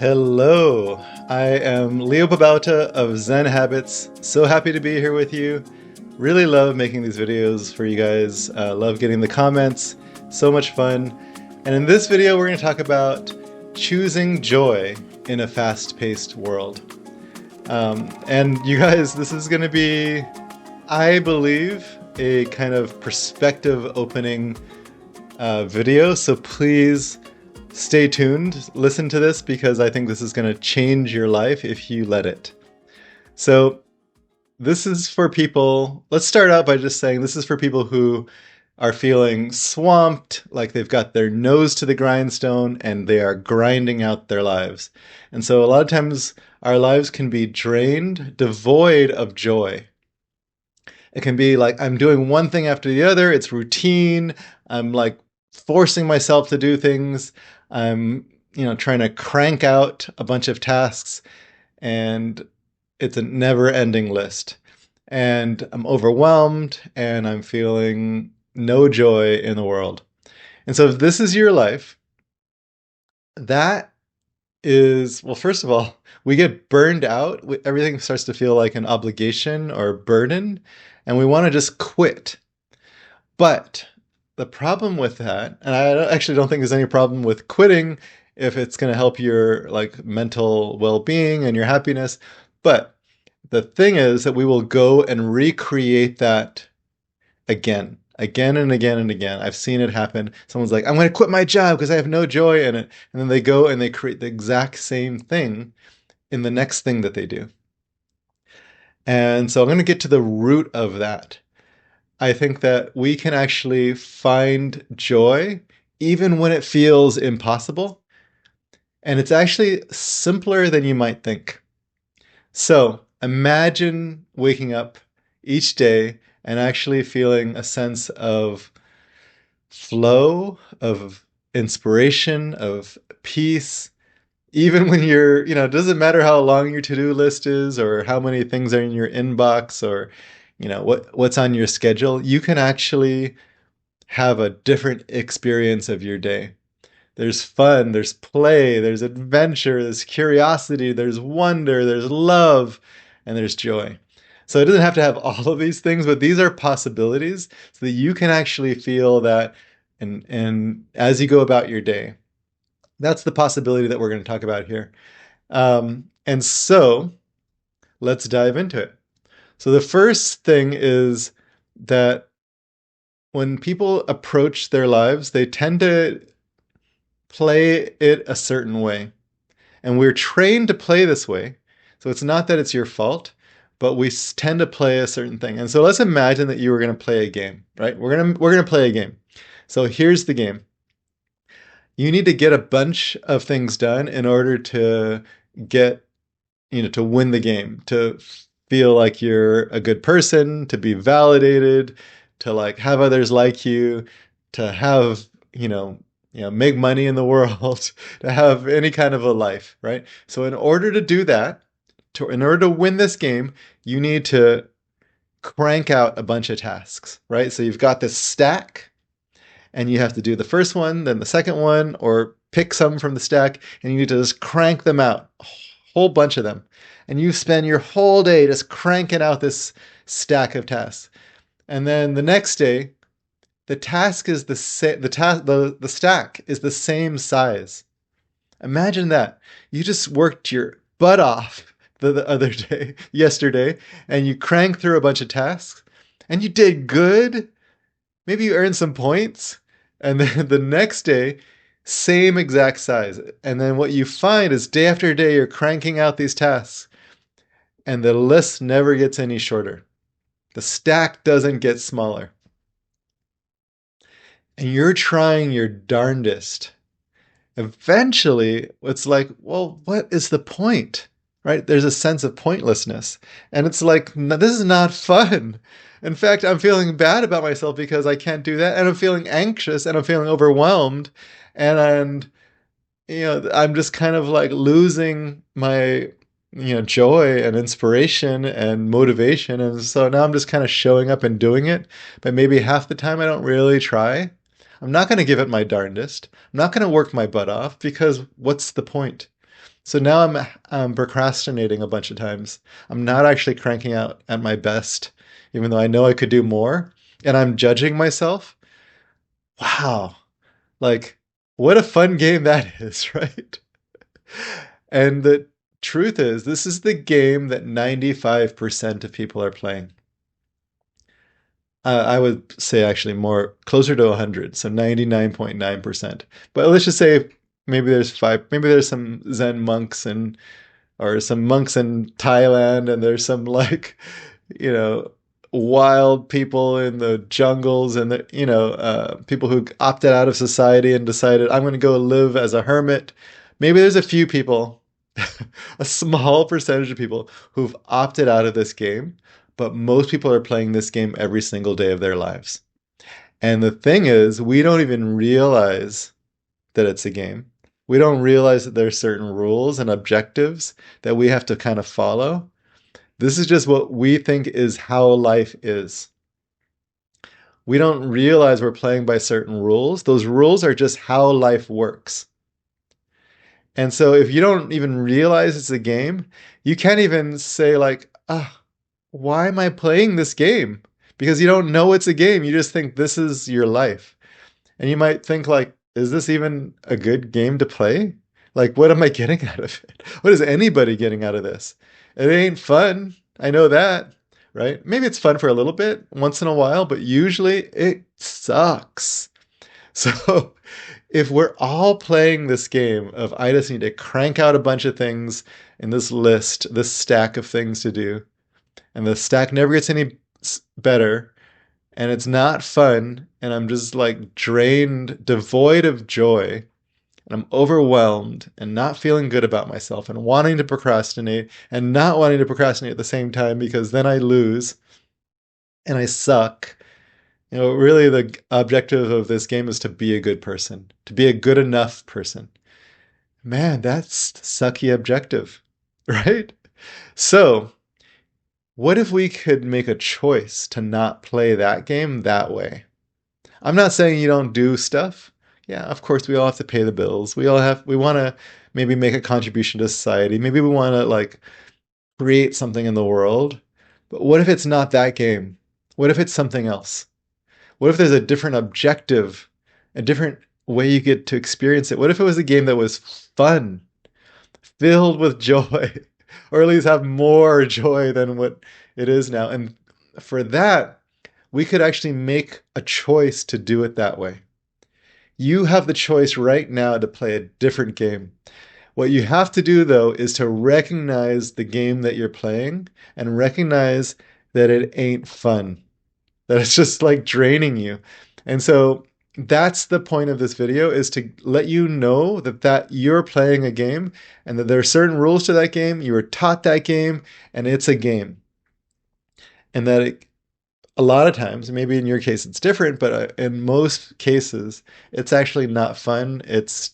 Hello, I am Leo Babauta of Zen Habits. So happy to be here with you. Really love making these videos for you guys. Love getting the comments. So much fun. And in this video, we're going to talk about choosing joy in a fast-paced world. And you guys, this is going to be, I believe, a kind of perspective-opening video. So please stay tuned, listen to this, because I think this is going to change your life if you let it. So this is for people, let's start out by just saying this is for people who are feeling swamped, like they've got their nose to the grindstone and they are grinding out their lives. And so a lot of times our lives can be drained, devoid of joy. It can be like, I'm doing one thing after the other, it's routine, I'm like forcing myself to do things. I'm, trying to crank out a bunch of tasks, and it's a never-ending list. And I'm overwhelmed, and I'm feeling no joy in the world. And so if this is your life, that is, well, first of all, we get burned out. Everything starts to feel like an obligation or a burden, and we want to just quit. But the problem with that, and I actually don't think there's any problem with quitting if it's going to help your mental well-being and your happiness. But the thing is that we will go and recreate that again and again and again. I've seen it happen. Someone's like, I'm going to quit my job because I have no joy in it. And then they go and they create the exact same thing in the next thing that they do. And so I'm going to get to the root of that. I think that we can actually find joy even when it feels impossible. And it's actually simpler than you might think. So imagine waking up each day and actually feeling a sense of flow, of inspiration, of peace. Even when it doesn't matter how long your to-do list is or how many things are in your inbox or what's on your schedule, you can actually have a different experience of your day. There's fun, there's play, there's adventure, there's curiosity, there's wonder, there's love, and there's joy. So it doesn't have to have all of these things, but these are possibilities so that you can actually feel that and as you go about your day. That's the possibility that we're going to talk about here. And so let's dive into it. So the first thing is that when people approach their lives, they tend to play it a certain way. And we're trained to play this way. So it's not that it's your fault, but we tend to play a certain thing. And so let's imagine that you were going to play a game, right? We're going to play a game. So here's the game. You need to get a bunch of things done in order to get, to win the game, to feel like you're a good person, to be validated, to have others like you, to have, make money in the world, to have any kind of a life, right? So in order to do that, in order to win this game, you need to crank out a bunch of tasks, right? So you've got this stack, and you have to do the first one, then the second one, or pick some from the stack, and you need to just crank them out, a whole bunch of them. And you spend your whole day just cranking out this stack of tasks. And then the next day, the task is the stack is the same size. Imagine that. You just worked your butt off the other day, yesterday, and you cranked through a bunch of tasks, and you did good. Maybe you earned some points. And then the next day, same exact size. And then what you find is day after day, you're cranking out these tasks. And the list never gets any shorter. The stack doesn't get smaller. And you're trying your darndest. Eventually, it's like, well, what is the point? Right? There's a sense of pointlessness. And it's like, this is not fun. In fact, I'm feeling bad about myself because I can't do that. And I'm feeling anxious and I'm feeling overwhelmed. And I'm just kind of losing my, joy and inspiration and motivation. And so now I'm just kind of showing up and doing it. But maybe half the time I don't really try. I'm not going to give it my darndest. I'm not going to work my butt off because what's the point? So now I'm procrastinating a bunch of times. I'm not actually cranking out at my best, even though I know I could do more. And I'm judging myself. Wow, like what a fun game that is, right? And the truth is, this is the game that 95% of people are playing. I would say actually more closer to 100, so 99.9%. But let's just say maybe there's five, maybe there's some Zen monks and or some monks in Thailand, and there's some like, you know, wild people in the jungles, and the people who opted out of society and decided I'm going to go live as a hermit. Maybe there's a few people, a small percentage of people who've opted out of this game, but most people are playing this game every single day of their lives. And the thing is, we don't even realize that it's a game. We don't realize that there are certain rules and objectives that we have to kind of follow. This is just what we think is how life is. We don't realize we're playing by certain rules. Those rules are just how life works. And so if you don't even realize it's a game, you can't even say like, ah, why am I playing this game? Because you don't know it's a game. You just think this is your life. And you might think like, is this even a good game to play? Like, what am I getting out of it? What is anybody getting out of this? It ain't fun. I know that, right? Maybe it's fun for a little bit, once in a while, but usually it sucks. So if we're all playing this game of I just need to crank out a bunch of things in this list, this stack of things to do, and the stack never gets any better, and it's not fun, and I'm just like drained, devoid of joy, and I'm overwhelmed and not feeling good about myself and wanting to procrastinate and not wanting to procrastinate at the same time because then I lose and I suck. Really the objective of this game is to be a good person, to be a good enough person. Man, that's sucky objective, right? So, what if we could make a choice to not play that game that way? I'm not saying you don't do stuff. Yeah, of course we all have to pay the bills. We want to maybe make a contribution to society. Maybe we want to like create something in the world. But what if it's not that game? What if it's something else? What if there's a different objective, a different way you get to experience it? What if it was a game that was fun, filled with joy, or at least have more joy than what it is now? And for that, we could actually make a choice to do it that way. You have the choice right now to play a different game. What you have to do, though, is to recognize the game that you're playing and recognize that it ain't fun, that it's just like draining you. And so that's the point of this video, is to let you know that you're playing a game and that there are certain rules to that game. You were taught that game and it's a game. And that a lot of times, maybe in your case it's different, but in most cases, it's actually not fun. It's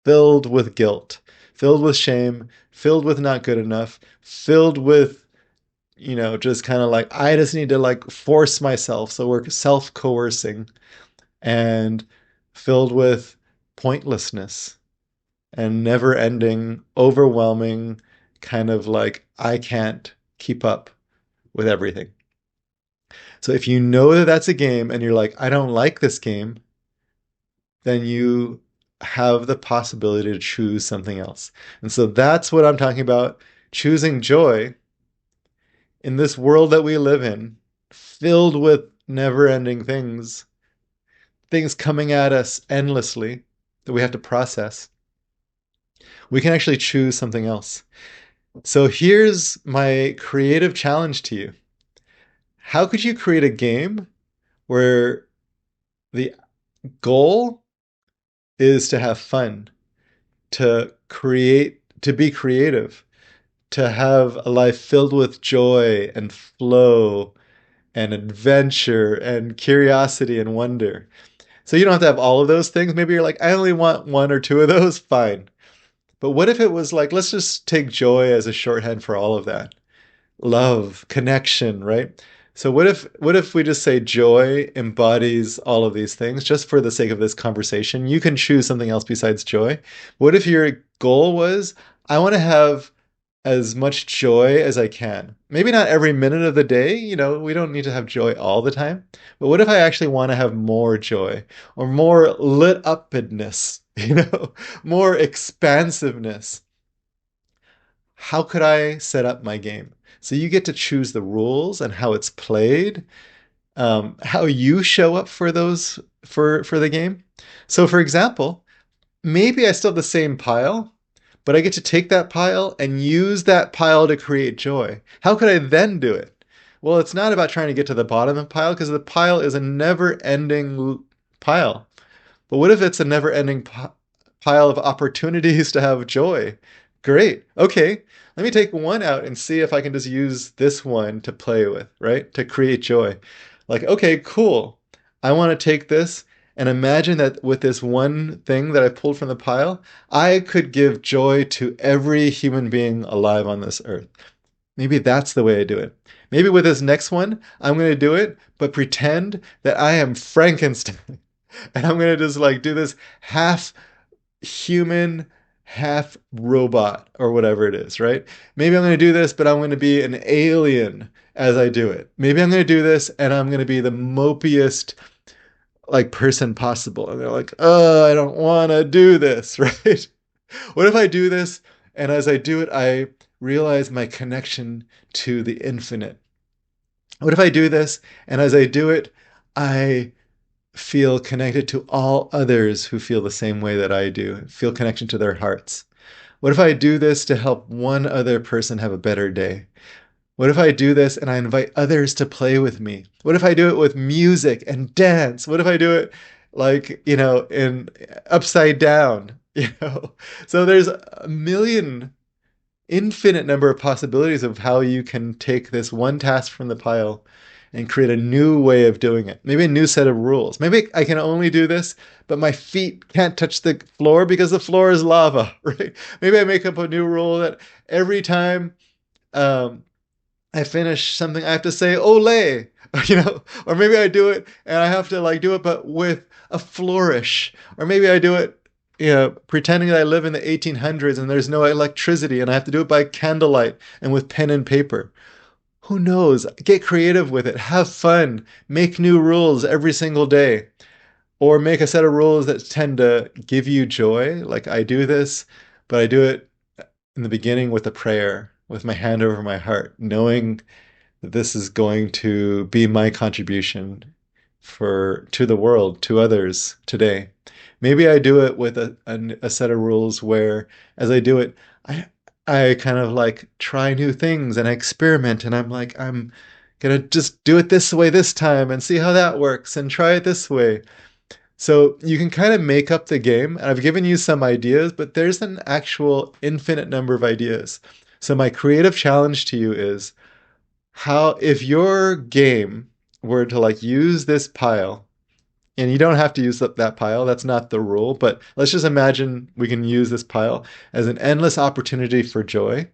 filled with guilt, filled with shame, filled with not good enough, filled with, just kind of like, I just need to like force myself. So we're self coercing, and filled with pointlessness and never ending, overwhelming kind of like, I can't keep up with everything. So if you know that that's a game and you're like, I don't like this game, then you have the possibility to choose something else. And so that's what I'm talking about, choosing joy in this world that we live in, filled with never-ending things coming at us endlessly that we have to process. We can actually choose something else. So here's my creative challenge to you. How could you create a game where the goal is to have fun, to create, to be creative, to have a life filled with joy and flow and adventure and curiosity and wonder? So you don't have to have all of those things. Maybe you're like, I only want one or two of those. Fine. But what if it was like, let's just take joy as a shorthand for all of that? Love, connection, right? So what if we just say joy embodies all of these things just for the sake of this conversation? You can choose something else besides joy. What if your goal was, I want to have as much joy as I can. Maybe not every minute of the day, we don't need to have joy all the time. But what if I actually want to have more joy or more lit upness, more expansiveness? How could I set up my game? So you get to choose the rules and how it's played, how you show up for those for the game. So for example, maybe I still have the same pile, but I get to take that pile and use that pile to create joy. How could I then do it? Well, it's not about trying to get to the bottom of the pile because the pile is a never-ending pile. But what if it's a never-ending pile of opportunities to have joy? Great. Okay. Let me take one out and see if I can just use this one to play with, right? To create joy. Like, okay, cool. I want to take this and imagine that with this one thing that I pulled from the pile, I could give joy to every human being alive on this earth. Maybe that's the way I do it. Maybe with this next one, I'm going to do it, but pretend that I am Frankenstein. And I'm going to just like do this half human, half robot or whatever it is, right? Maybe I'm going to do this, but I'm going to be an alien as I do it. Maybe I'm going to do this and I'm going to be the mopiest like person possible. And they're like, oh, I don't want to do this, right? What if I do this and as I do it, I realize my connection to the infinite? What if I do this and as I do it, I feel connected to all others who feel the same way that I do, feel connection to their hearts? What if I do this to help one other person have a better day? What if I do this and I invite others to play with me? What if I do it with music and dance? What if I do it like, in upside down, So there's a million infinite number of possibilities of how you can take this one task from the pile and create a new way of doing it. Maybe a new set of rules. Maybe I can only do this, but my feet can't touch the floor because the floor is lava, right? Maybe I make up a new rule that every time um, I finish something, I have to say "Olé," or maybe I do it and I have to like do it, but with a flourish, or maybe I do it, pretending that I live in the 1800s and there's no electricity and I have to do it by candlelight and with pen and paper. Who knows? Get creative with it. Have fun. Make new rules every single day. Or make a set of rules that tend to give you joy. Like I do this, but I do it in the beginning with a prayer, with my hand over my heart, knowing that this is going to be my contribution to the world, to others today. Maybe I do it with a set of rules where, as I do it, I kind of like try new things and I experiment, and I'm gonna just do it this way this time and see how that works and try it this way. So you can kind of make up the game. And I've given you some ideas, but there's an actual infinite number of ideas. So my creative challenge to you is if your game were to like use this pile, and you don't have to use that pile, that's not the rule, but let's just imagine we can use this pile as an endless opportunity for joy.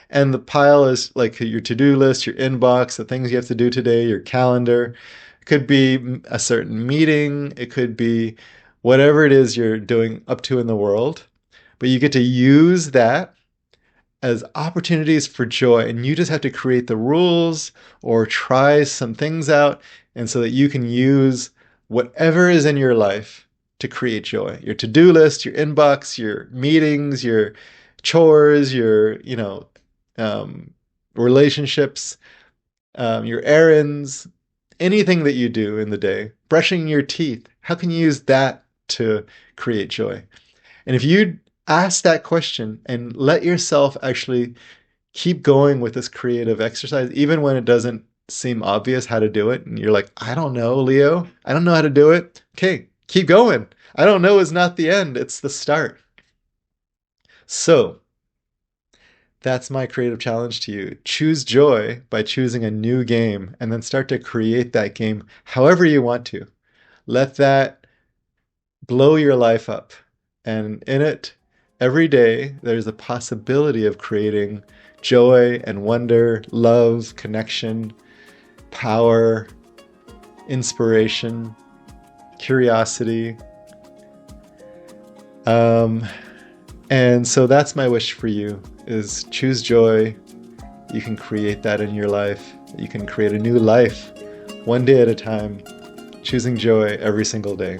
And the pile is like your to-do list, your inbox, the things you have to do today, your calendar. It could be a certain meeting, it could be whatever it is you're doing up to in the world. But you get to use that as opportunities for joy, and you just have to create the rules or try some things out, and so that you can use whatever is in your life to create joy. Your to-do list, your inbox, your meetings, your chores, your relationships, your errands, anything that you do in the day, brushing your teeth. How can you use that to create joy? And if you ask that question and let yourself actually keep going with this creative exercise, even when it doesn't seem obvious how to do it, and you're like, I don't know, Leo, I don't know how to do it. Okay, keep going. I don't know is not the end, it's the start. So that's my creative challenge to you. Choose joy by choosing a new game and then start to create that game however you want to. Let that blow your life up. And in it, every day, there's a possibility of creating joy and wonder, love, connection, power, inspiration, curiosity. And so that's my wish for you, is choose joy. You can create that in your life. You can create a new life one day at a time, choosing joy every single day.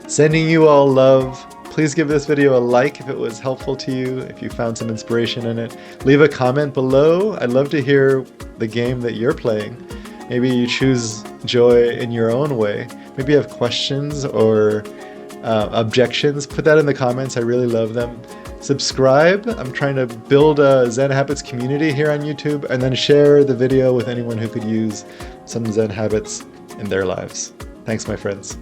Sending you all love. Please give this video a like if it was helpful to you, if you found some inspiration in it. Leave a comment below. I'd love to hear the game that you're playing. Maybe you choose joy in your own way. Maybe you have questions or objections. Put that in the comments. I really love them. Subscribe. I'm trying to build a Zen Habits community here on YouTube, and then share the video with anyone who could use some Zen habits in their lives. Thanks, my friends.